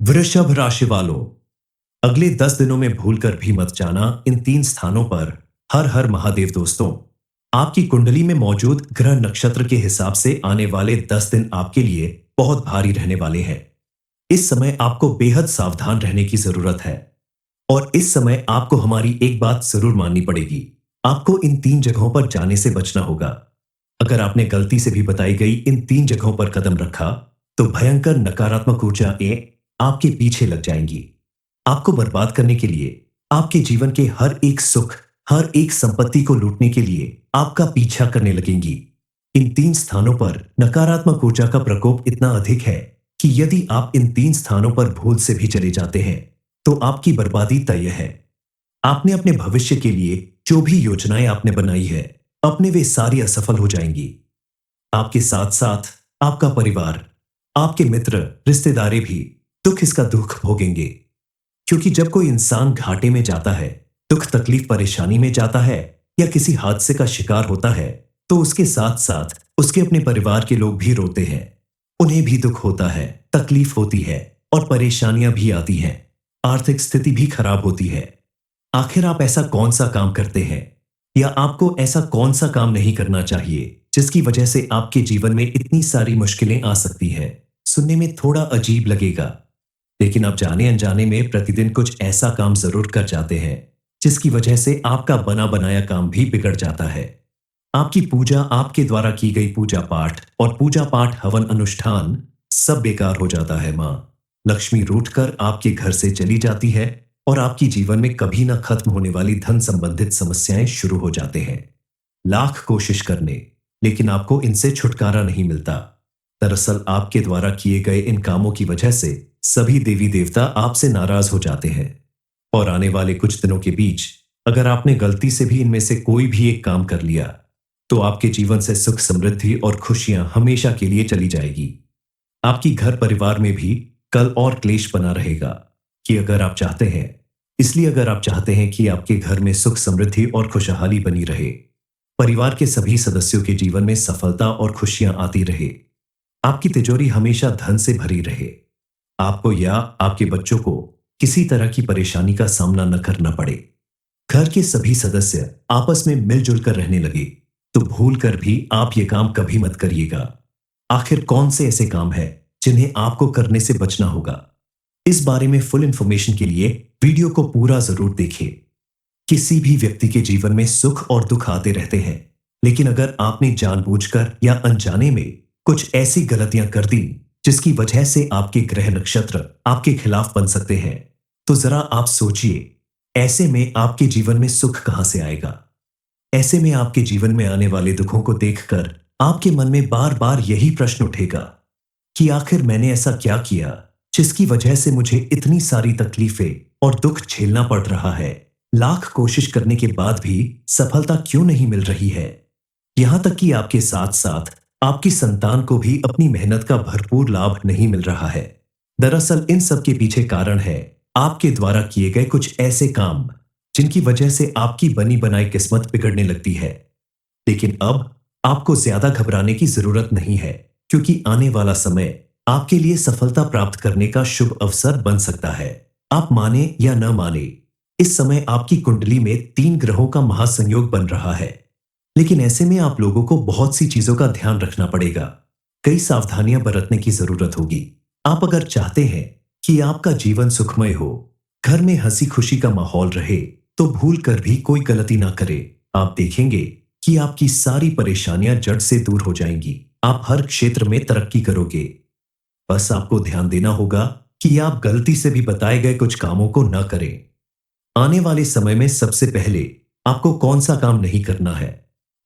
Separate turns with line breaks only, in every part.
वृषभ राशि वालों, अगले 10 दिनों में भूलकर भी मत जाना इन 3 स्थानों पर। हर हर महादेव दोस्तों, आपकी कुंडली में मौजूद ग्रह नक्षत्र के हिसाब से आने वाले 10 दिन आपके लिए बहुत भारी रहने वाले हैं। इस समय आपको बेहद सावधान रहने की जरूरत है और इस समय आपको हमारी एक बात जरूर माननी पड़ेगी। आपको इन 3 जगहों पर जाने से बचना होगा। अगर आपने गलती से भी बताई गई इन 3 जगहों पर कदम रखा, तो भयंकर नकारात्मक ऊर्जाएं आपके पीछे लग जाएंगी। आपको बर्बाद करने के लिए, आपके जीवन के हर एक सुख, हर एक संपत्ति को लूटने के लिए आपका पीछा करने लगेंगी। इन 3 स्थानों पर नकारात्मक ऊर्जा का प्रकोप इतना अधिक है कि यदि आप इन 3 स्थानों पर भूल से भी चले जाते हैं, तो आपकी बर्बादी तय है। आपने अपने भविष्य के लिए जो भी योजनाएं आपने बनाई है, अपने वे सारी असफल हो जाएंगी। आपके साथ साथ आपका परिवार, आपके मित्र, रिश्तेदारे भी दुख इसका दुख भोगेंगे। क्योंकि जब कोई इंसान घाटे में जाता है, दुख तकलीफ परेशानी में जाता है या किसी हादसे का शिकार होता है, तो उसके साथ साथ उसके अपने परिवार के लोग भी रोते हैं। उन्हें भी दुख होता है, तकलीफ होती है और परेशानियां भी आती हैं। आर्थिक स्थिति भी खराब होती है। आखिर आप ऐसा कौन सा काम करते हैं या आपको ऐसा कौन सा काम नहीं करना चाहिए जिसकी वजह से आपके जीवन में इतनी सारी मुश्किलें आ सकती हैं? सुनने में थोड़ा अजीब लगेगा, लेकिन आप जाने अनजाने में प्रतिदिन कुछ ऐसा काम जरूर कर जाते हैं जिसकी वजह से आपका बना बनाया काम भी बिगड़ जाता है। आपकी पूजा, आपके द्वारा की गई पूजा पाठ और पूजा पाठ हवन अनुष्ठान सब बेकार हो जाता है। माँ लक्ष्मी रूठकर आपके घर से चली जाती है और आपकी जीवन में कभी ना खत्म होने वाली धन संबंधित समस्याएं शुरू हो जाते हैं। लाख कोशिश करने, लेकिन आपको इनसे छुटकारा नहीं मिलता। दरअसल आपके द्वारा किए गए इन कामों की वजह से सभी देवी देवता आपसे नाराज हो जाते हैं और आने वाले कुछ दिनों के बीच अगर आपने गलती से भी इनमें से कोई भी एक काम कर लिया, तो आपके जीवन से सुख, समृद्धि और खुशियां हमेशा के लिए चली जाएगी। आपकी घर परिवार में भी कल और क्लेश बना रहेगा कि अगर आप चाहते हैं, इसलिए अगर आप चाहते हैं कि आपके घर में सुख, समृद्धि और खुशहाली बनी रहे, परिवार के सभी सदस्यों के जीवन में सफलता और खुशियां आती रहे, आपकी तिजोरी हमेशा धन से भरी रहे, आपको या आपके बच्चों को किसी तरह की परेशानी का सामना न करना पड़े, घर के सभी सदस्य आपस में मिलजुल कर रहने लगे, तो भूल कर भी आप ये काम कभी मत करिएगा। आखिर कौन से ऐसे काम हैं जिन्हें आपको करने से बचना होगा? इस बारे में फुल इंफॉर्मेशन के लिए वीडियो को पूरा जरूर देखें। किसी भी व्यक्ति के जीवन में सुख और दुख आते रहते हैं, लेकिन अगर आपने जानबूझकर या अनजाने में कुछ ऐसी गलतियां कर दी जिसकी वजह से आपके ग्रह नक्षत्र आपके खिलाफ बन सकते हैं, तो जरा आप सोचिए, ऐसे में आपके जीवन में सुख कहां से आएगा? ऐसे में आपके जीवन में आने वाले दुखों को देखकर आपके मन में बार बार यही प्रश्न उठेगा कि आखिर मैंने ऐसा क्या किया जिसकी वजह से मुझे इतनी सारी तकलीफें और दुख झेलना पड़ रहा है? लाख कोशिश करने के बाद भी सफलता क्यों नहीं मिल रही है? यहां तक कि आपके साथ साथ आपकी संतान को भी अपनी मेहनत का भरपूर लाभ नहीं मिल रहा है। दरअसल इन सब के पीछे कारण है आपके द्वारा किए गए कुछ ऐसे काम जिनकी वजह से आपकी बनी बनाई किस्मत बिगड़ने लगती है। लेकिन अब आपको ज्यादा घबराने की जरूरत नहीं है, क्योंकि आने वाला समय आपके लिए सफलता प्राप्त करने का शुभ अवसर बन सकता है। आप माने या न माने, इस समय आपकी कुंडली में 3 ग्रहों का महासंयोग बन रहा है। लेकिन ऐसे में आप लोगों को बहुत सी चीजों का ध्यान रखना पड़ेगा। कई सावधानियां बरतने की जरूरत होगी। आप अगर चाहते हैं कि आपका जीवन सुखमय हो, घर में हंसी खुशी का माहौल रहे, तो भूल कर भी कोई गलती ना करें। आप देखेंगे कि आपकी सारी परेशानियां जड़ से दूर हो जाएंगी। आप हर क्षेत्र में तरक्की करोगे। बस आपको ध्यान देना होगा कि आप गलती से भी बताए गए कुछ कामों को न करें। आने वाले समय में सबसे पहले आपको कौन सा काम नहीं करना है,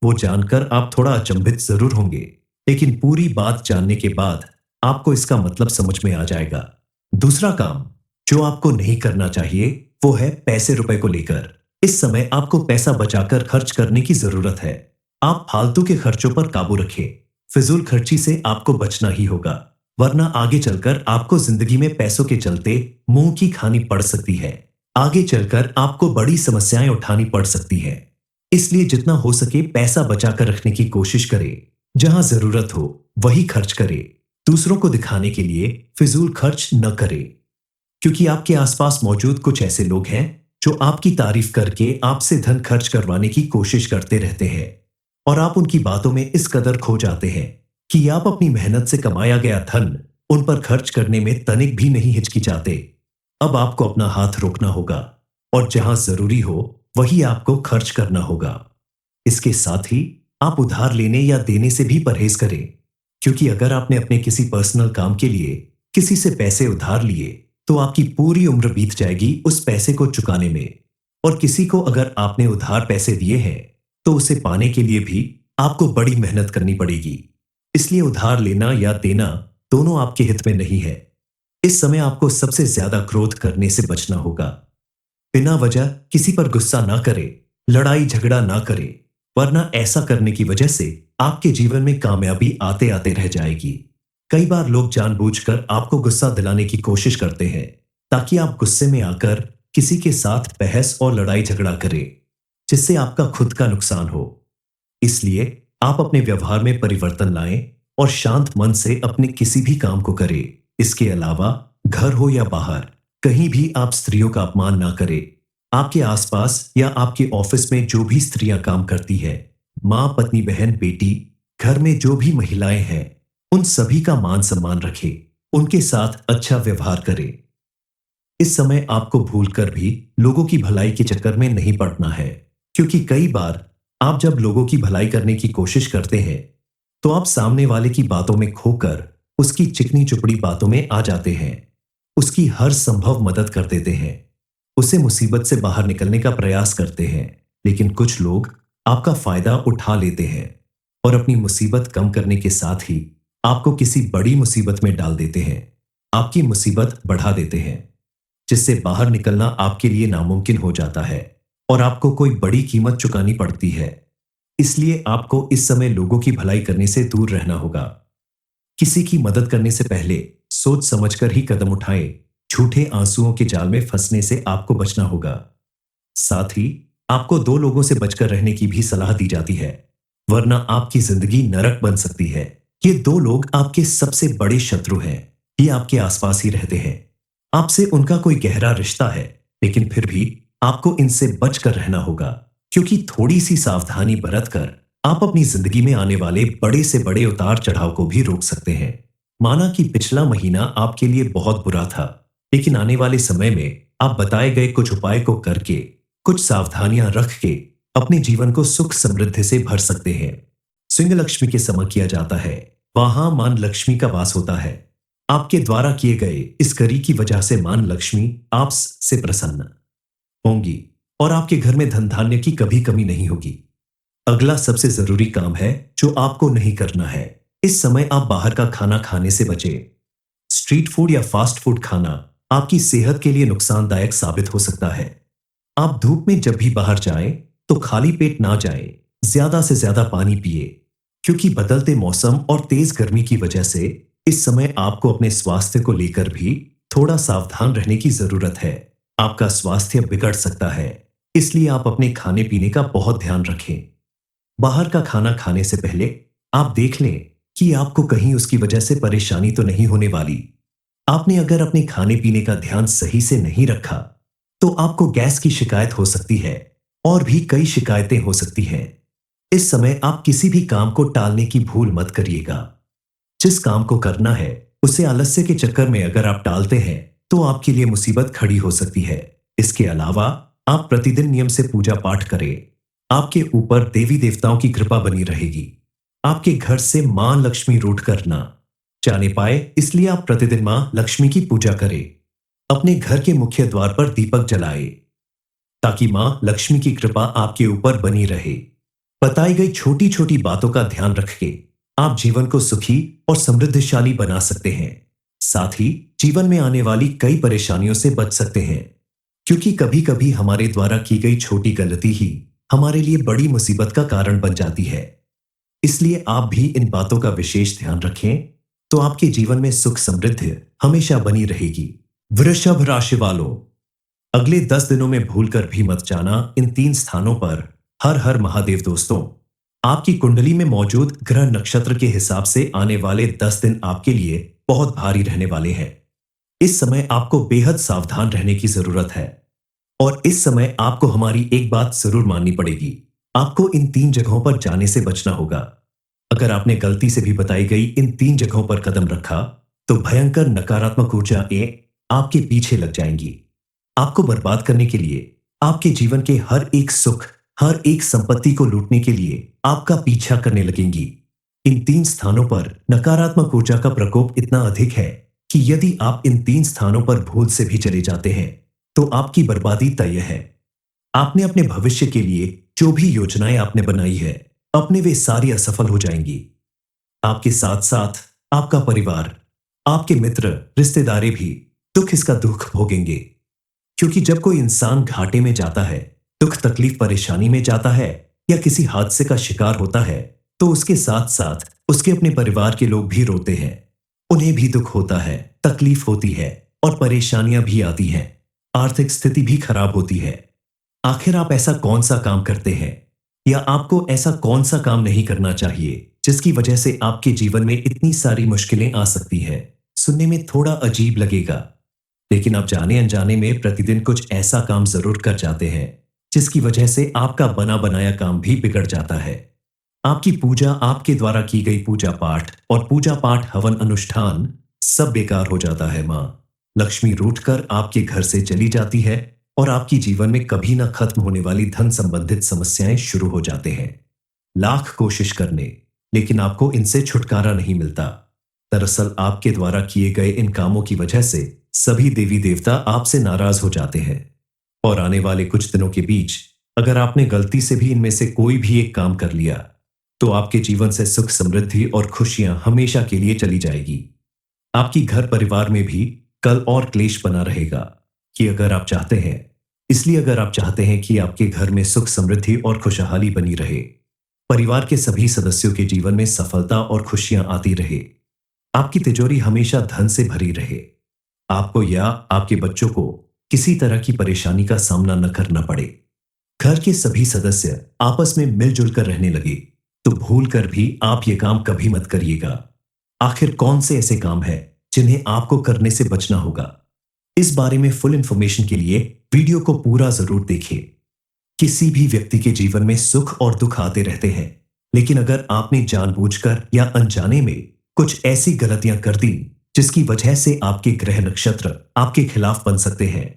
वो जानकर आप थोड़ा अचंभित जरूर होंगे, लेकिन पूरी बात जानने के बाद आपको इसका मतलब समझ में आ जाएगा। दूसरा काम जो आपको नहीं करना चाहिए, वो है पैसे रुपए को लेकर। इस समय आपको पैसा बचाकर खर्च करने की जरूरत है। आप फालतू के खर्चों पर काबू रखें। फिजूल खर्ची से आपको बचना ही होगा, वरना आगे चलकर आपको जिंदगी में पैसों के चलते मुंह की खानी पड़ सकती है। आगे चलकर आपको बड़ी समस्याएं उठानी पड़ सकती है। इसलिए जितना हो सके पैसा बचाकर रखने की कोशिश करें। जहां जरूरत हो वही खर्च करें। दूसरों को दिखाने के लिए फिजूल खर्च न करें। क्योंकि आपके आसपास मौजूद कुछ ऐसे लोग हैं जो आपकी तारीफ करके आपसे धन खर्च करवाने की कोशिश करते रहते हैं और आप उनकी बातों में इस कदर खो जाते हैं कि आप अपनी मेहनत से कमाया गया धन उन पर खर्च करने में तनिक भी नहीं हिचकिचाते। अब आपको अपना हाथ रोकना होगा और जहां जरूरी हो वही आपको खर्च करना होगा। इसके साथ ही आप उधार लेने या देने से भी परहेज करें, क्योंकि अगर आपने अपने किसी पर्सनल काम के लिए किसी से पैसे उधार लिए तो आपकी पूरी उम्र बीत जाएगी उस पैसे को चुकाने में। और किसी को अगर आपने उधार पैसे दिए हैं तो उसे पाने के लिए भी आपको बड़ी मेहनत करनी पड़ेगी। इसलिए उधार लेना या देना दोनों आपके हित में नहीं है। इस समय आपको सबसे ज्यादा क्रोध करने से बचना होगा। बिना वजह किसी पर गुस्सा ना करे, लड़ाई झगड़ा ना करे, वरना ऐसा करने की वजह से आपके जीवन में कामयाबी आते आते रह जाएगी। कई बार लोग जानबूझकर आपको गुस्सा दिलाने की कोशिश करते हैं ताकि आप गुस्से में आकर किसी के साथ बहस और लड़ाई झगड़ा करें, जिससे आपका खुद का नुकसान हो। इसलिए आप अपने व्यवहार में परिवर्तन लाएं और शांत मन से अपने किसी भी काम को करें। इसके अलावा घर हो या बाहर कहीं भी आप स्त्रियों का अपमान ना करें। आपके आसपास या आपके ऑफिस में जो भी स्त्रियां काम करती है, माँ, पत्नी, बहन, बेटी, घर में जो भी महिलाएं हैं, उन सभी का मान सम्मान रखें, उनके साथ अच्छा व्यवहार करें। इस समय आपको भूलकर भी लोगों की भलाई के चक्कर में नहीं पड़ना है, क्योंकि कई बार आप जब लोगों की भलाई करने की कोशिश करते हैं तो आप सामने वाले की बातों में खोकर उसकी चिकनी चुपड़ी बातों में आ जाते हैं, उसकी हर संभव मदद कर देते हैं, उसे मुसीबत से बाहर निकलने का प्रयास करते हैं। लेकिन कुछ लोग आपका फायदा उठा लेते हैं और अपनी मुसीबत कम करने के साथ ही आपको किसी बड़ी मुसीबत में डाल देते हैं, आपकी मुसीबत बढ़ा देते हैं, जिससे बाहर निकलना आपके लिए नामुमकिन हो जाता है और आपको कोई बड़ी कीमत चुकानी पड़ती है। इसलिए आपको इस समय लोगों की भलाई करने से दूर रहना होगा। किसी की मदद करने से पहले सोच समझकर ही कदम उठाएं। झूठे आंसुओं के जाल में फंसने से आपको बचना होगा। साथ ही आपको दो लोगों से बचकर रहने की भी सलाह दी जाती है, वरना आपकी जिंदगी नरक बन सकती है। ये दो लोग आपके सबसे बड़े शत्रु हैं। ये आपके आसपास ही रहते हैं, आपसे उनका कोई गहरा रिश्ता है, लेकिन फिर भी आपको इनसे बचकर रहना होगा, क्योंकि थोड़ी सी सावधानी बरतकर आप अपनी जिंदगी में आने वाले बड़े से बड़े उतार चढ़ाव को भी रोक सकते हैं। माना कि पिछला महीना आपके लिए बहुत बुरा था, लेकिन आने वाले समय में आप बताए गए कुछ उपाय को करके, कुछ सावधानियां रख के अपने जीवन को सुख समृद्धि से भर सकते हैं। सिंह लक्ष्मी के समा किया जाता है, वहां मान लक्ष्मी का वास होता है। आपके द्वारा किए गए इस करी की वजह से मान लक्ष्मी आप से प्रसन्न होंगी और आपके घर में धन धान्य की कभी कमी नहीं होगी। अगला सबसे जरूरी काम है जो आपको नहीं करना है। इस समय आप बाहर का खाना खाने से बचें। स्ट्रीट फूड या फास्ट फूड खाना आपकी सेहत के लिए नुकसानदायक साबित हो सकता है। आप धूप में जब भी बाहर जाएं तो खाली पेट ना जाएं, ज्यादा से ज्यादा पानी पिए, क्योंकि बदलते मौसम और तेज गर्मी की वजह से इस समय आपको अपने स्वास्थ्य को लेकर भी थोड़ा सावधान रहने की जरूरत है। आपका स्वास्थ्य बिगड़ सकता है, इसलिए आप अपने खाने पीने का बहुत ध्यान रखें। बाहर का खाना खाने से पहले आप देख लें कि आपको कहीं उसकी वजह से परेशानी तो नहीं होने वाली। आपने अगर अपने खाने पीने का ध्यान सही से नहीं रखा तो आपको गैस की शिकायत हो सकती है और भी कई शिकायतें हो सकती हैं। इस समय आप किसी भी काम को टालने की भूल मत करिएगा। जिस काम को करना है उसे आलस्य के चक्कर में अगर आप टालते हैं तो आपके लिए मुसीबत खड़ी हो सकती है। इसके अलावा आप प्रतिदिन नियम से पूजा पाठ करें, आपके ऊपर देवी देवताओं की कृपा बनी रहेगी। आपके घर से मां लक्ष्मी रूठ कर ना जाने पाए, इसलिए आप प्रतिदिन मां लक्ष्मी की पूजा करें। अपने घर के मुख्य द्वार पर दीपक जलाए ताकि मां लक्ष्मी की कृपा आपके ऊपर बनी रहे। बताई गई छोटी छोटी बातों का ध्यान रख के आप जीवन को सुखी और समृद्धशाली बना सकते हैं। साथ ही जीवन में आने वाली कई परेशानियों से बच सकते हैं, क्योंकि कभी कभी हमारे द्वारा की गई छोटी गलती ही हमारे लिए बड़ी मुसीबत का कारण बन जाती है। इसलिए आप भी इन बातों का विशेष ध्यान रखें तो आपके जीवन में सुख समृद्धि हमेशा बनी रहेगी। वृषभ राशि वालों, अगले 10 दिनों में भूलकर भी मत जाना इन 3 स्थानों पर हर हर महादेव। दोस्तों, आपकी कुंडली में मौजूद ग्रह नक्षत्र के हिसाब से आने वाले 10 दिन आपके लिए बहुत भारी रहने वाले हैं। इस समय आपको बेहद सावधान रहने की जरूरत है। और इस समय आपको हमारी एक बात जरूर माननी पड़ेगी। आपको इन 3 जगहों पर जाने से बचना होगा। अगर आपने गलती से भी बताई गई इन 3 जगहों पर कदम रखा, तो भयंकर नकारात्मक ऊर्जाएं आपके पीछे लग जाएंगी। आपको बर्बाद करने के लिए, आपके जीवन के हर एक सुख, हर एक संपत्ति को लूटने के लिए आपका पीछा करने लगेंगी। इन 3 स्थानों पर नकारात्मक ऊर्जा का प्रकोप इतना अधिक है कि यदि आप इन 3 स्थानों पर भूल से भी चले जाते हैं, तो आपकी बर्बादी तय है। आपने अपने भविष्य के लिए जो भी योजनाएं आपने बनाई है, अपने वे सारी असफल हो जाएंगी। आपके साथ साथ आपका परिवार, आपके मित्र, रिश्तेदारे भी दुख इसका दुख भोगेंगे। क्योंकि जब कोई इंसान घाटे में जाता है, दुख तकलीफ परेशानी में जाता है या किसी हादसे का शिकार होता है, तो उसके साथ साथ उसके अपने परिवार के लोग भी रोते हैं। उन्हें भी दुख होता है, तकलीफ होती है और परेशानियां भी आती हैं। आर्थिक स्थिति भी खराब होती है। आखिर आप ऐसा कौन सा काम करते हैं, या आपको ऐसा कौन सा काम नहीं करना चाहिए जिसकी वजह से आपके जीवन में इतनी सारी मुश्किलें आ सकती है? सुनने में थोड़ा अजीब लगेगा, लेकिन आप जाने अनजाने में प्रतिदिन कुछ ऐसा काम जरूर कर जाते हैं जिसकी वजह से आपका बना बनाया काम भी बिगड़ जाता है। आपकी पूजा, आपके द्वारा की गई पूजा पाठ और पूजा पाठ हवन अनुष्ठान सब बेकार हो जाता है। माँ लक्ष्मी रूठकर आपके घर से चली जाती है और आपकी जीवन में कभी ना खत्म होने वाली धन संबंधित समस्याएं शुरू हो जाते हैं। लाख कोशिश करने, लेकिन आपको इनसे छुटकारा नहीं मिलता। दरअसल आपके द्वारा किए गए इन कामों की वजह से सभी देवी देवता आपसे नाराज हो जाते हैं। और आने वाले कुछ दिनों के बीच अगर आपने गलती से भी इनमें से कोई भी एक काम कर लिया, तो आपके जीवन से सुख, समृद्धि और खुशियां हमेशा के लिए चली जाएगी। आपकी घर परिवार में भी कल और क्लेश बना रहेगा। कि अगर आप चाहते हैं, इसलिए अगर आप चाहते हैं कि आपके घर में सुख, समृद्धि और खुशहाली बनी रहे, परिवार के सभी सदस्यों के जीवन में सफलता और खुशियां आती रहे, आपकी तिजोरी हमेशा धन से भरी रहे, आपको या आपके बच्चों को किसी तरह की परेशानी का सामना न करना पड़े, घर के सभी सदस्य आपस में मिलजुल कर रहने लगे, तो भूल कर भी आप ये काम कभी मत करिएगा। आखिर कौन से ऐसे काम हैं जिन्हें आपको करने से बचना होगा? इस बारे में फुल इंफॉर्मेशन के लिए वीडियो को पूरा जरूर देखिए। किसी भी व्यक्ति के जीवन में सुख और दुख आते रहते हैं, लेकिन अगर आपने जानबूझकर या अनजाने में कुछ ऐसी गलतियां कर दी जिसकी वजह से आपके ग्रह नक्षत्र आपके खिलाफ बन सकते हैं,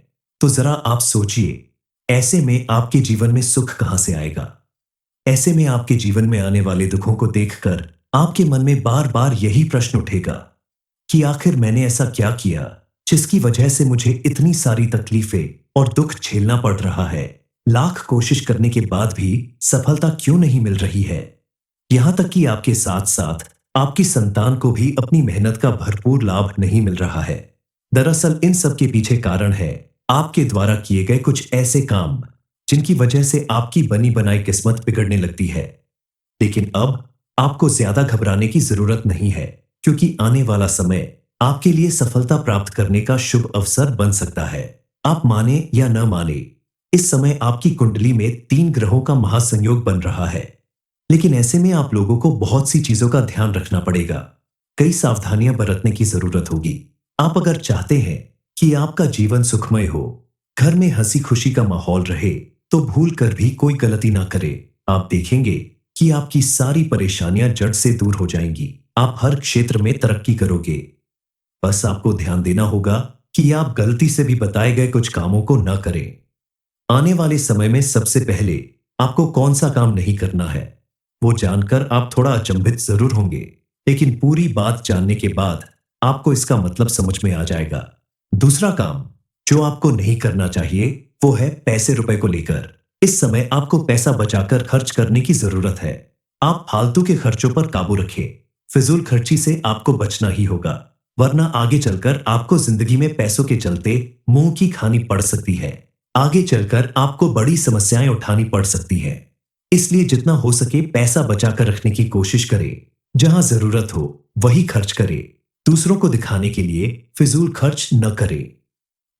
तो जरा आप सोचिए, ऐसे में आपके जीवन में सुख कहां से आएगा? ऐसे में आपके जीवन में आने वाले दुखों को देखकर आपके मन में बार बार यही प्रश्न उठेगा कि आखिर मैंने ऐसा क्या किया जिसकी वजह से मुझे इतनी सारी तकलीफें और दुख झेलना पड़ रहा है। लाख कोशिश करने के बाद भी सफलता क्यों नहीं मिल रही है? यहां तक कि आपके साथ साथ आपकी संतान को भी अपनी मेहनत का भरपूर लाभ नहीं मिल रहा है। दरअसल इन सब के पीछे कारण है आपके द्वारा किए गए कुछ ऐसे काम जिनकी वजह से आपकी बनी बनाई किस्मत बिगड़ने लगती है। लेकिन अब आपको ज्यादा घबराने की जरूरत नहीं है, क्योंकि आने वाला समय आपके लिए सफलता प्राप्त करने का शुभ अवसर बन सकता है। आप माने या न माने, इस समय आपकी कुंडली में 3 ग्रहों का महासंयोग बन रहा है। लेकिन ऐसे में आप लोगों को बहुत सी चीजों का ध्यान रखना पड़ेगा। कई सावधानियां बरतने की जरूरत होगी। आप अगर चाहते हैं कि आपका जीवन सुखमय हो, घर में हंसी खुशी का माहौल रहे, तो भूल कर भी कोई गलती ना करें। आप देखेंगे कि आपकी सारी परेशानियां जड़ से दूर हो जाएंगी। आप हर क्षेत्र में तरक्की करोगे। बस आपको ध्यान देना होगा कि आप गलती से भी बताए गए कुछ कामों को न करें। आने वाले समय में सबसे पहले आपको कौन सा काम नहीं करना है, वो जानकर आप थोड़ा अचंभित जरूर होंगे, लेकिन पूरी बात जानने के बाद आपको इसका मतलब समझ में आ जाएगा। दूसरा काम जो आपको नहीं करना चाहिए वो है पैसे रुपए को लेकर। इस समय आपको पैसा बचाकर खर्च करने की जरूरत है। आप फालतू के खर्चों पर काबू रखें। फिजूल खर्ची से आपको बचना ही होगा, वरना आगे चलकर आपको जिंदगी में पैसों के चलते मुंह की खानी पड़ सकती है। आगे चलकर आपको बड़ी समस्याएं उठानी पड़ सकती है। इसलिए जितना हो सके पैसा बचाकर रखने की कोशिश करें। जहां जरूरत हो वही खर्च करें। दूसरों को दिखाने के लिए फिजूल खर्च न करें,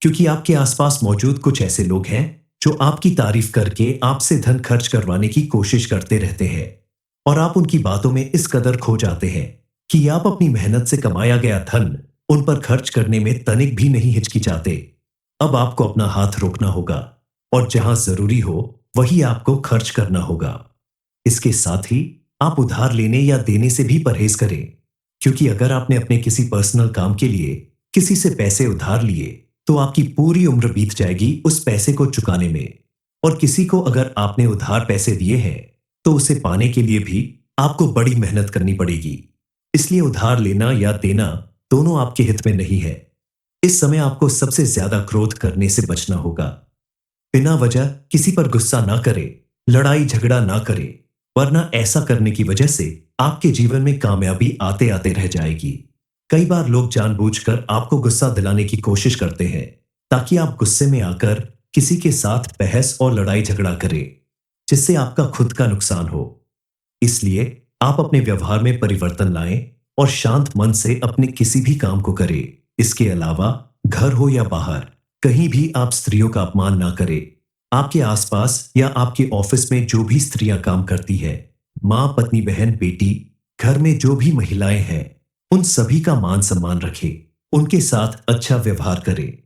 क्योंकि आपके आसपास मौजूद कुछ ऐसे लोग हैं जो आपकी तारीफ करके आपसे धन खर्च करवाने की कोशिश करते रहते हैं, और आप उनकी बातों में इस कदर खो जाते हैं कि आप अपनी मेहनत से कमाया गया धन उन पर खर्च करने में तनिक भी नहीं हिचकिचाते। अब आपको अपना हाथ रोकना होगा और जहां जरूरी हो वही आपको खर्च करना होगा। इसके साथ ही आप उधार लेने या देने से भी परहेज करें, क्योंकि अगर आपने अपने किसी पर्सनल काम के लिए किसी से पैसे उधार लिए तो आपकी पूरी उम्र बीत जाएगी उस पैसे को चुकाने में। और किसी को अगर आपने उधार पैसे दिए हैं तो उसे पाने के लिए भी आपको बड़ी मेहनत करनी पड़ेगी। इसलिए उधार लेना या देना दोनों आपके हित में नहीं है। इस समय आपको सबसे ज्यादा क्रोध करने से बचना होगा। बिना वजह किसी पर गुस्सा ना करें, लड़ाई झगड़ा ना करें, वरना ऐसा करने की वजह से आपके जीवन में कामयाबी आते आते रह जाएगी। कई बार लोग जानबूझकर आपको गुस्सा दिलाने की कोशिश करते हैं ताकि आप गुस्से में आकर किसी के साथ बहस और लड़ाई झगड़ा करें, जिससे आपका खुद का नुकसान हो। इसलिए आप अपने व्यवहार में परिवर्तन लाएं और शांत मन से अपने किसी भी काम को करें। इसके अलावा घर हो या बाहर, कहीं भी आप स्त्रियों का अपमान ना करें। आपके आसपास या आपके ऑफिस में जो भी स्त्रियां काम करती है, माँ, पत्नी, बहन, बेटी, घर में जो भी महिलाएं हैं, उन सभी का मान सम्मान रखें, उनके साथ अच्छा व्यवहार करें।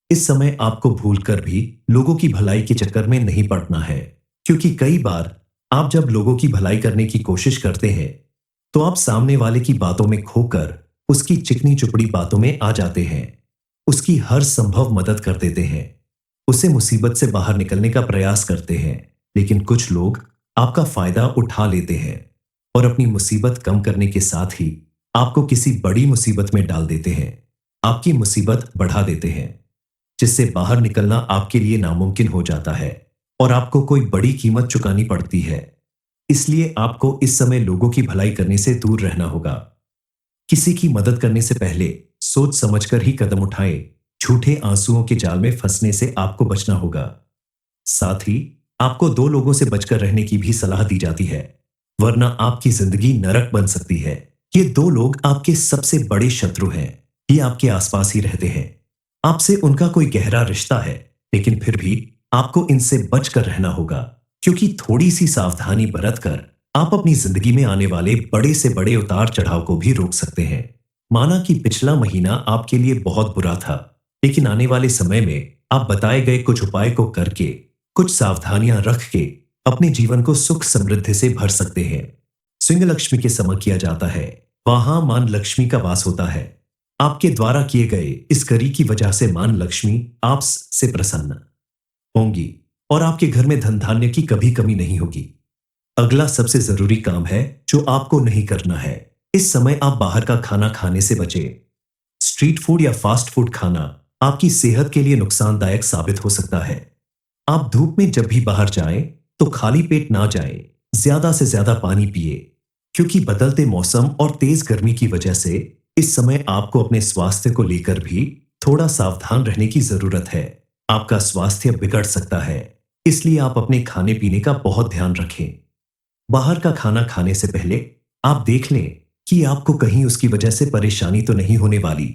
इस समय आपको भूलकर भी लोगों की भलाई के चक्कर में नहीं पड़ना है, क्योंकि कई बार आप जब लोगों की भलाई करने की कोशिश करते हैं तो आप सामने वाले की बातों में खोकर उसकी चिकनी चुपड़ी बातों में आ जाते हैं, उसकी हर संभव मदद कर देते हैं, उसे मुसीबत से बाहर निकलने का प्रयास करते हैं। लेकिन कुछ लोग आपका फायदा उठा लेते हैं और अपनी मुसीबत कम करने के साथ ही आपको किसी बड़ी मुसीबत में डाल देते हैं, आपकी मुसीबत बढ़ा देते हैं, जिससे बाहर निकलना आपके लिए नामुमकिन हो जाता है और आपको कोई बड़ी कीमत चुकानी पड़ती है। इसलिए आपको इस समय लोगों की भलाई करने से दूर रहना होगा। किसी की मदद करने से पहले सोच समझकर ही कदम उठाएं। झूठे आंसुओं के जाल में फंसने से आपको बचना होगा। साथ ही आपको दो लोगों से बचकर रहने की भी सलाह दी जाती है, वरना आपकी जिंदगी नरक बन सकती है। ये दो लोग आपके सबसे बड़े शत्रु हैं। ये आपके आसपास ही रहते हैं, आपसे उनका कोई गहरा रिश्ता है, लेकिन फिर भी आपको इनसे बचकर रहना होगा, क्योंकि थोड़ी सी सावधानी बरतकर आप अपनी जिंदगी में आने वाले बड़े से बड़े उतार चढ़ाव को भी रोक सकते हैं। माना कि पिछला महीना आपके लिए बहुत बुरा था, लेकिन आने वाले समय में आप बताए गए कुछ उपाय को करके, कुछ सावधानियां रख के अपने जीवन को सुख समृद्धि से भर सकते हैं। सिंह लक्ष्मी के सम किया जाता है, वहां मान लक्ष्मी का वास होता है। आपके द्वारा किए गए इस करी की वजह से मान लक्ष्मी आप से प्रसन्न होंगी और आपके घर में धन धान्य की कभी कमी नहीं होगी। अगला सबसे जरूरी काम है जो आपको नहीं करना है। इस समय आप बाहर का खाना खाने से बचें। स्ट्रीट फूड या फास्ट फूड खाना आपकी सेहत के लिए नुकसानदायक साबित हो सकता है। आप धूप में जब भी बाहर जाएं तो खाली पेट ना जाएं, ज्यादा से ज्यादा पानी पिए, क्योंकि बदलते मौसम और तेज गर्मी की वजह से इस समय आपको अपने स्वास्थ्य को लेकर भी थोड़ा सावधान रहने की जरूरत है। आपका स्वास्थ्य बिगड़ सकता है, इसलिए आप अपने खाने पीने का बहुत ध्यान रखें। बाहर का खाना खाने से पहले आप देख लें कि आपको कहीं उसकी वजह से परेशानी तो नहीं होने वाली।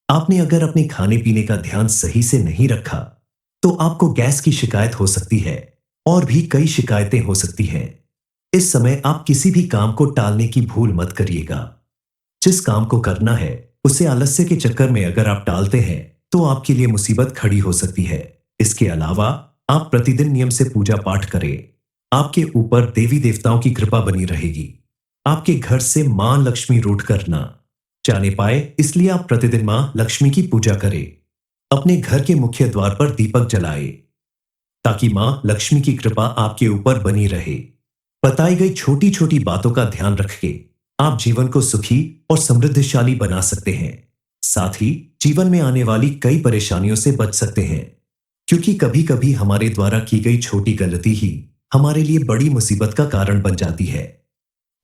आपने अगर अपने खाने पीने का ध्यान सही से नहीं रखा तो आपको गैस की शिकायत हो सकती है और भी कई शिकायतें हो सकती हैं। इस समय आप किसी भी काम को टालने की भूल मत करिएगा। जिस काम को करना है उसे आलस्य के चक्कर में अगर आप टालते हैं तो आपके लिए मुसीबत खड़ी हो सकती है। इसके अलावा आप प्रतिदिन नियम से पूजा पाठ करें, आपके ऊपर देवी देवताओं की कृपा बनी रहेगी। आपके घर से मां लक्ष्मी रूठ कर ना जाने पाए, इसलिए आप प्रतिदिन मां लक्ष्मी की पूजा करें। अपने घर के मुख्य द्वार पर दीपक जलाएं, ताकि मां लक्ष्मी की कृपा आपके ऊपर बनी रहे। बताई गई छोटी छोटी बातों का ध्यान रख के आप जीवन को सुखी और समृद्धशाली बना सकते हैं। साथ ही जीवन में आने वाली कई परेशानियों से बच सकते हैं, क्योंकि कभी कभी हमारे द्वारा की गई छोटी गलती ही हमारे लिए बड़ी मुसीबत का कारण बन जाती है।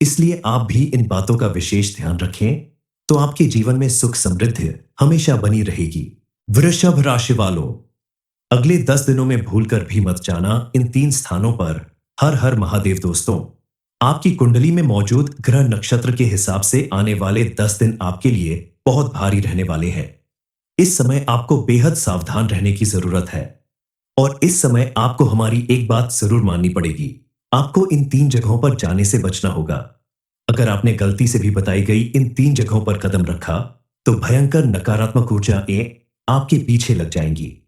इसलिए आप भी इन बातों का विशेष ध्यान रखें, तो आपके जीवन में सुख समृद्धि हमेशा बनी रहेगी। वृषभ राशि वालों, अगले 10 दिनों में भूलकर भी मत जाना इन 3 स्थानों पर हर हर महादेव। दोस्तों, आपकी कुंडली में मौजूद ग्रह नक्षत्र के हिसाब से आने वाले 10 दिन आपके लिए बहुत भारी रहने वाले हैं। इस समय आपको बेहद सावधान रहने की जरूरत है और इस समय आपको हमारी एक बात जरूर माननी पड़ेगी। आपको इन 3 जगहों पर जाने से बचना होगा। अगर आपने गलती से भी बताई गई इन 3 जगहों पर कदम रखा तो भयंकर नकारात्मक ऊर्जाएं आपके पीछे लग जाएंगी।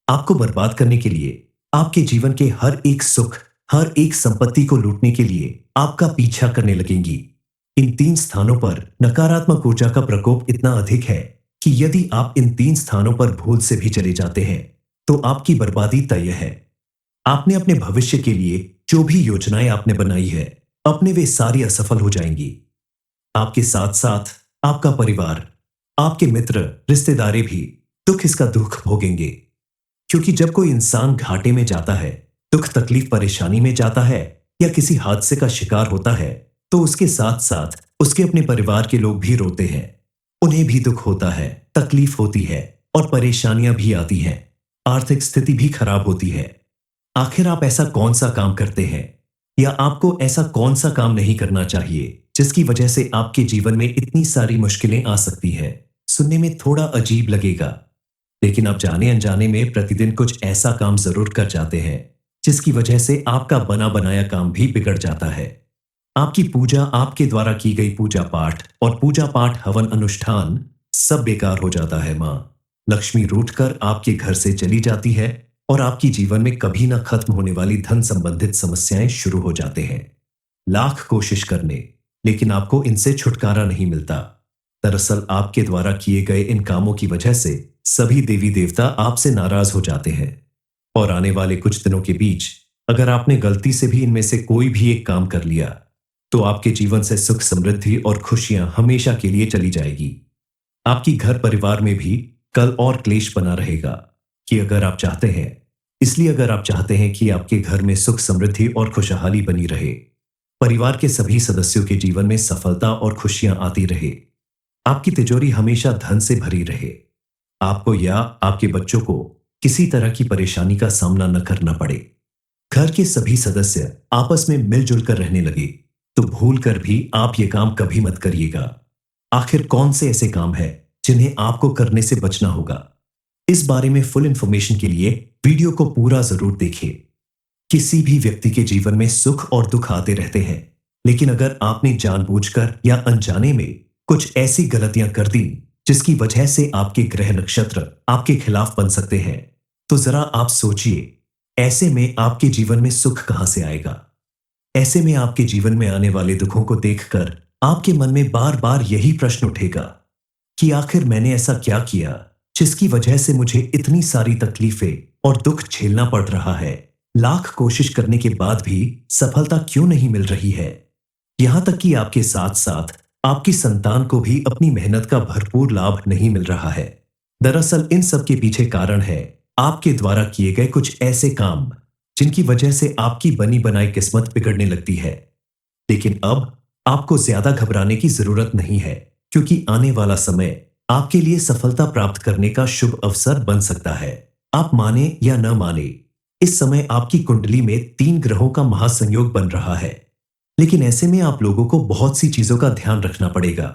आपको बर्बाद करने के लिए, आपके जीवन के हर एक सुख, हर एक संपत्ति को लूटने के लिए आपका पीछा करने लगेंगी। इन तीन स्थानों पर नकारात्मक ऊर्जा का प्रकोप इतना अधिक है कि यदि आप इन तीन स्थानों पर भूल से भी चले जाते हैं, तो आपकी बर्बादी तय है। आपने अपने भविष्य के लिए जो भी योजनाएं आपने बनाई है, अपने वे सारी असफल हो जाएंगी। आपके साथ साथ आपका परिवार, आपके मित्र, रिश्तेदारे भी दुख इसका दुख भोगेंगे। क्योंकि जब कोई इंसान घाटे में जाता है, दुख तकलीफ परेशानी में जाता है या किसी हादसे का शिकार होता है, तो उसके साथ साथ उसके अपने परिवार के लोग भी रोते हैं। उन्हें भी दुख होता है, तकलीफ होती है और परेशानियां भी आती हैं। आर्थिक स्थिति भी खराब होती है। आखिर आप ऐसा कौन सा काम करते हैं, या आपको ऐसा कौन सा काम नहीं करना चाहिए जिसकी वजह से आपके जीवन में इतनी सारी मुश्किलें आ सकती हैं? सुनने में थोड़ा अजीब लगेगा, लेकिन आप जाने अनजाने में प्रतिदिन कुछ ऐसा काम जरूर कर जाते हैं जिसकी वजह से आपका बना बनाया काम भी बिगड़ जाता है। आपकी पूजा, आपके द्वारा की गई पूजा पाठ और पूजा पाठ हवन अनुष्ठान सब बेकार हो जाता है। माँ लक्ष्मी रूठकर आपके घर से चली जाती है और आपकी जीवन में कभी ना खत्म होने वाली धन संबंधित समस्याएं शुरू हो जाते हैं। लाख कोशिश करने, लेकिन आपको इनसे छुटकारा नहीं मिलता। दरअसल आपके द्वारा किए गए इन कामों की वजह से सभी देवी देवता आपसे नाराज हो जाते हैं, और आने वाले कुछ दिनों के बीच अगर आपने गलती से भी इनमें से कोई भी एक काम कर लिया, तो आपके जीवन से सुख, समृद्धि और खुशियां हमेशा के लिए चली जाएगी। आपकी घर परिवार में भी कल और क्लेश बना रहेगा। कि अगर आप चाहते हैं इसलिए अगर आप चाहते हैं कि आपके घर में सुख, समृद्धि और खुशहाली बनी रहे, परिवार के सभी सदस्यों के जीवन में सफलता और खुशियां आती रहे, आपकी तिजोरी हमेशा धन से भरी रहे, आपको या आपके बच्चों को किसी तरह की परेशानी का सामना न करना पड़े, घर के सभी सदस्य आपस में मिलजुल कर रहने लगे, तो भूल कर भी आप ये काम कभी मत करिएगा। आखिर कौन से ऐसे काम हैं जिन्हें आपको करने से बचना होगा? इस बारे में फुल इंफॉर्मेशन के लिए वीडियो को पूरा जरूर देखें। किसी भी व्यक्ति के जीवन में सुख और दुख आते रहते हैं, लेकिन अगर आपने जानबूझकर या अनजाने में कुछ ऐसी गलतियां कर दी जिसकी वजह से आपके ग्रह नक्षत्र आपके खिलाफ बन सकते हैं, तो जरा आप सोचिए, ऐसे में आपके जीवन में सुख कहां से आएगा? ऐसे में आपके जीवन में आने वाले दुखों को देखकर आपके मन में बार बार यही प्रश्न उठेगा कि आखिर मैंने ऐसा क्या किया जिसकी वजह से मुझे इतनी सारी तकलीफें और दुख झेलना पड़ रहा है? लाख कोशिश करने के बाद भी सफलता क्यों नहीं मिल रही है? यहां तक कि आपके साथ साथ आपकी संतान को भी अपनी मेहनत का भरपूर लाभ नहीं मिल रहा है। दरअसल इन सब के पीछे कारण है आपके द्वारा किए गए कुछ ऐसे काम जिनकी वजह से आपकी बनी बनाई किस्मत बिगड़ने लगती है। लेकिन अब आपको ज्यादा घबराने की जरूरत नहीं है, क्योंकि आने वाला समय आपके लिए सफलता प्राप्त करने का शुभ अवसर बन सकता है। आप माने या न माने, इस समय आपकी कुंडली में 3 ग्रहों का महासंयोग बन रहा है। लेकिन ऐसे में आप लोगों को बहुत सी चीजों का ध्यान रखना पड़ेगा।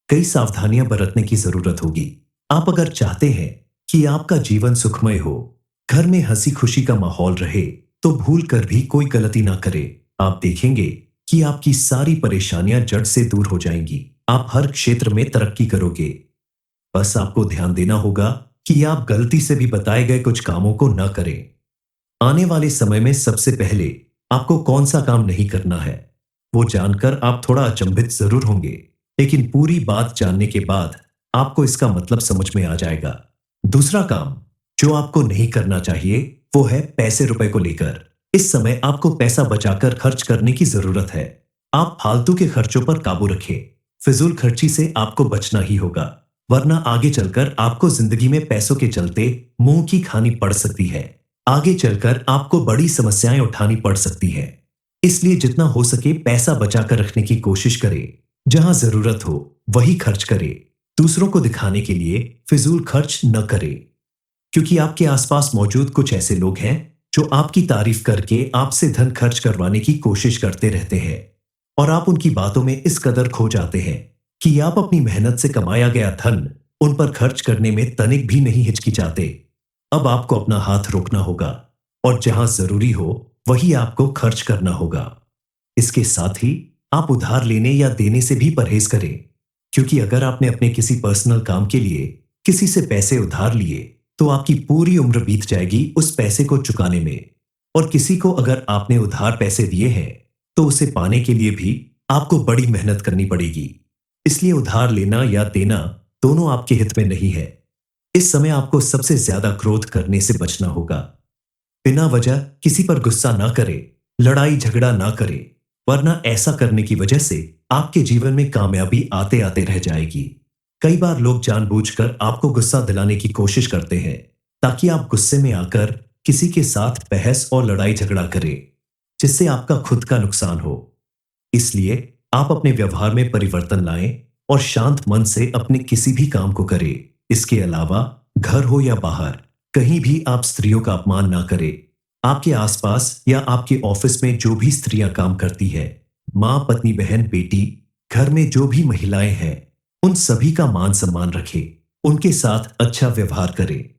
कई सावधानियां बरतने की जरूरत होगी। आप अगर चाहते हैं कि आपका जीवन सुखमय हो, घर में हंसी खुशी का माहौल रहे, तो भूल कर भी कोई गलती ना करें। आप देखेंगे कि आपकी सारी परेशानियां जड़ से दूर हो जाएंगी। आप हर क्षेत्र में तरक्की करोगे। बस आपको ध्यान देना होगा कि आप गलती से भी बताए गए कुछ कामों को न करें। आने वाले समय में सबसे पहले आपको कौन सा काम नहीं करना है, वो जानकर आप थोड़ा अचंभित जरूर होंगे, लेकिन पूरी बात जानने के बाद आपको इसका मतलब समझ में आ जाएगा। दूसरा काम जो आपको नहीं करना चाहिए वो है पैसे रुपए को लेकर। इस समय आपको पैसा बचाकर खर्च करने की जरूरत है। आप फालतू के खर्चों पर काबू रखें। फिजूल खर्ची से आपको बचना ही होगा, वरना आगे चलकर आपको जिंदगी में पैसों के चलते मुंह की खानी पड़ सकती है। आगे चलकर आपको बड़ी समस्याएं उठानी पड़ सकती है। इसलिए जितना हो सके पैसा बचाकर रखने की कोशिश करें। जहां जरूरत हो वही खर्च करें। दूसरों को दिखाने के लिए फिजूल खर्च न करें, क्योंकि आपके आसपास मौजूद कुछ ऐसे लोग हैं जो आपकी तारीफ करके आपसे धन खर्च करवाने की कोशिश करते रहते हैं, और आप उनकी बातों में इस कदर खो जाते हैं कि आप अपनी मेहनत से कमाया गया धन उन पर खर्च करने में तनिक भी नहीं हिचकिचाते। अब आपको अपना हाथ रोकना होगा, और जहां जरूरी हो वही आपको खर्च करना होगा। इसके साथ ही आप उधार लेने या देने से भी परहेज करें। क्योंकि अगर आपने अपने किसी पर्सनल काम के लिए किसी से पैसे उधार लिए तो आपकी पूरी उम्र बीत जाएगी उस पैसे को चुकाने में। और किसी को अगर आपने उधार पैसे दिए हैं तो उसे पाने के लिए भी आपको बड़ी मेहनत करनी पड़ेगी। इसलिए उधार लेना या देना दोनों आपके हित में नहीं है। इस समय आपको सबसे ज्यादा क्रोध करने से बचना होगा। बिना वजह किसी पर गुस्सा ना करे, लड़ाई झगड़ा ना करे, वरना ऐसा करने की वजह से आपके जीवन में कामयाबी आते आते रह जाएगी। कई बार लोग जानबूझकर आपको गुस्सा दिलाने की कोशिश करते हैं ताकि आप गुस्से में आकर किसी के साथ बहस और लड़ाई झगड़ा करें, जिससे आपका खुद का नुकसान हो। इसलिए आप अपने व्यवहार में परिवर्तन लाएं और शांत मन से अपने किसी भी काम को करें। इसके अलावा घर हो या बाहर, कहीं भी आप स्त्रियों का अपमान ना करें। आपके आसपास या आपके ऑफिस में जो भी स्त्रियां काम करती है, माँ, पत्नी, बहन, बेटी, घर में जो भी महिलाएं हैं, उन सभी का मान सम्मान रखें, उनके साथ अच्छा व्यवहार करें।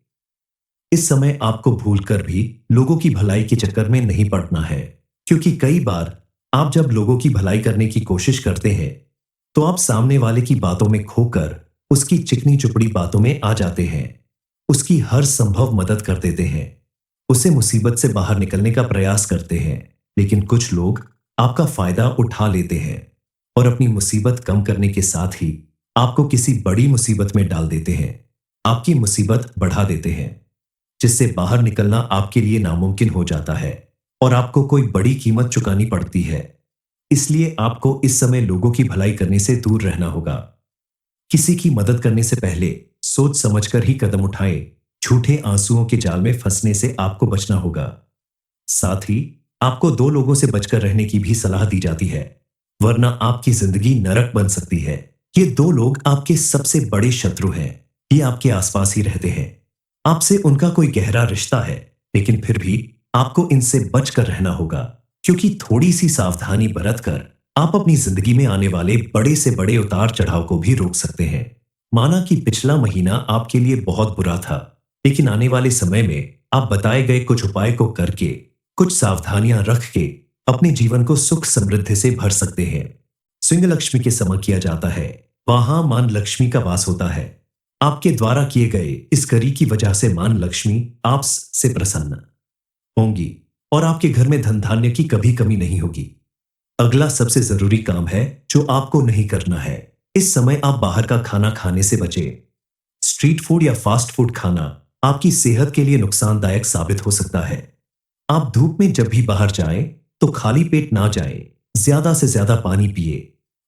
इस समय आपको भूलकर भी लोगों की भलाई के चक्कर में नहीं पड़ना है, क्योंकि कई बार आप जब लोगों की भलाई करने की कोशिश करते हैं तो आप सामने वाले की बातों में खोकर उसकी चिकनी चुपड़ी बातों में आ जाते हैं, उसकी हर संभव मदद कर देते हैं, उसे मुसीबत से बाहर निकलने का प्रयास करते हैं। लेकिन कुछ लोग आपका फायदा उठा लेते हैं और अपनी मुसीबत कम करने के साथ ही आपको किसी बड़ी मुसीबत में डाल देते हैं, आपकी मुसीबत बढ़ा देते हैं, जिससे बाहर निकलना आपके लिए नामुमकिन हो जाता है और आपको कोई बड़ी कीमत चुकानी पड़ती है। इसलिए आपको इस समय लोगों की भलाई करने से दूर रहना होगा। किसी की मदद करने से पहले सोच समझकर ही कदम उठाएं। झूठे आंसुओं के जाल में फंसने से आपको बचना होगा। साथ ही आपको दो लोगों से बचकर रहने की भी सलाह दी जाती है, वरना आपकी जिंदगी नरक बन सकती है। ये दो लोग आपके सबसे बड़े शत्रु हैं। ये आपके आसपास ही रहते हैं, आपसे उनका कोई गहरा रिश्ता है, लेकिन फिर भी आपको इनसे बचकर रहना होगा, क्योंकि थोड़ी सी सावधानी बरतकर आप अपनी जिंदगी में आने वाले बड़े से बड़े उतार चढ़ाव को भी रोक सकते हैं। माना कि पिछला महीना आपके लिए बहुत बुरा था, लेकिन आने वाले समय में आप बताए गए कुछ उपाय को करके, कुछ सावधानियां रख के अपने जीवन को सुख समृद्धि से भर सकते हैं। सिंह लक्ष्मी के सम किया जाता है, वहां मान लक्ष्मी का वास होता है। आपके द्वारा किए गए इस कार्य की वजह से मान लक्ष्मी आप से प्रसन्न होंगी और आपके घर में धन धान्य की कभी कमी नहीं होगी। अगला सबसे जरूरी काम है जो आपको नहीं करना है। इस समय आप बाहर का खाना खाने से बचें। स्ट्रीट फूड या फास्ट फूड खाना आपकी सेहत के लिए नुकसानदायक साबित हो सकता है। आप धूप में जब भी बाहर जाएं तो खाली पेट ना जाएं, ज्यादा से ज्यादा पानी पिए,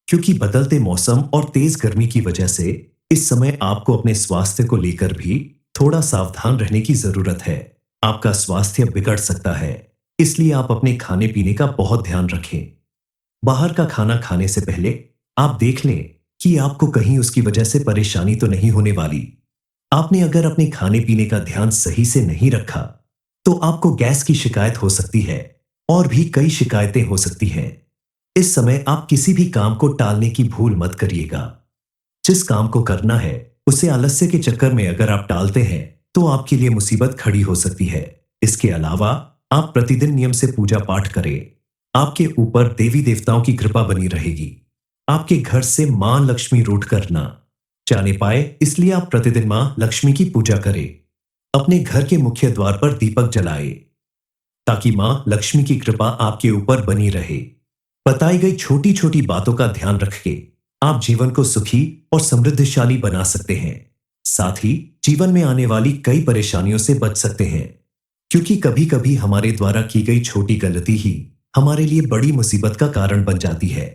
क्योंकि बदलते मौसम और तेज गर्मी की वजह से इस समय आपको अपने स्वास्थ्य को लेकर भी थोड़ा सावधान रहने की जरूरत है। आपका स्वास्थ्य बिगड़ सकता है, इसलिए आप अपने खाने पीने का बहुत ध्यान रखें। बाहर का खाना खाने से पहले आप देख लें कि आपको कहीं उसकी वजह से परेशानी तो नहीं होने वाली। आपने अगर अपने खाने पीने का ध्यान सही से नहीं रखा तो आपको गैस की शिकायत हो सकती है और भी कई शिकायतें हो सकती हैं। इस समय आप किसी भी काम को टालने की भूल मत करिएगा। जिस काम को करना है उसे आलस्य के चक्कर में अगर आप टालते हैं तो आपके लिए मुसीबत खड़ी हो सकती है। इसके अलावा आप प्रतिदिन नियम से पूजा पाठ करें, आपके ऊपर देवी देवताओं की कृपा बनी रहेगी। आपके घर से मां लक्ष्मी रूठ कर ना जाने पाए, इसलिए आप प्रतिदिन मां लक्ष्मी की पूजा करें। अपने घर के मुख्य द्वार पर दीपक जलाए ताकि मां लक्ष्मी की कृपा आपके ऊपर बनी रहे। बताई गई छोटी छोटी बातों का ध्यान रख के आप जीवन को सुखी और समृद्धशाली बना सकते हैं। साथ ही जीवन में आने वाली कई परेशानियों से बच सकते हैं, क्योंकि कभी कभी हमारे द्वारा की गई छोटी गलती ही हमारे लिए बड़ी मुसीबत का कारण बन जाती है।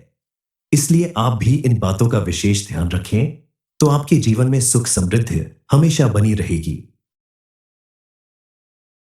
इसलिए आप भी इन बातों का विशेष ध्यान रखें तो आपके जीवन में सुख समृद्धि हमेशा बनी रहेगी।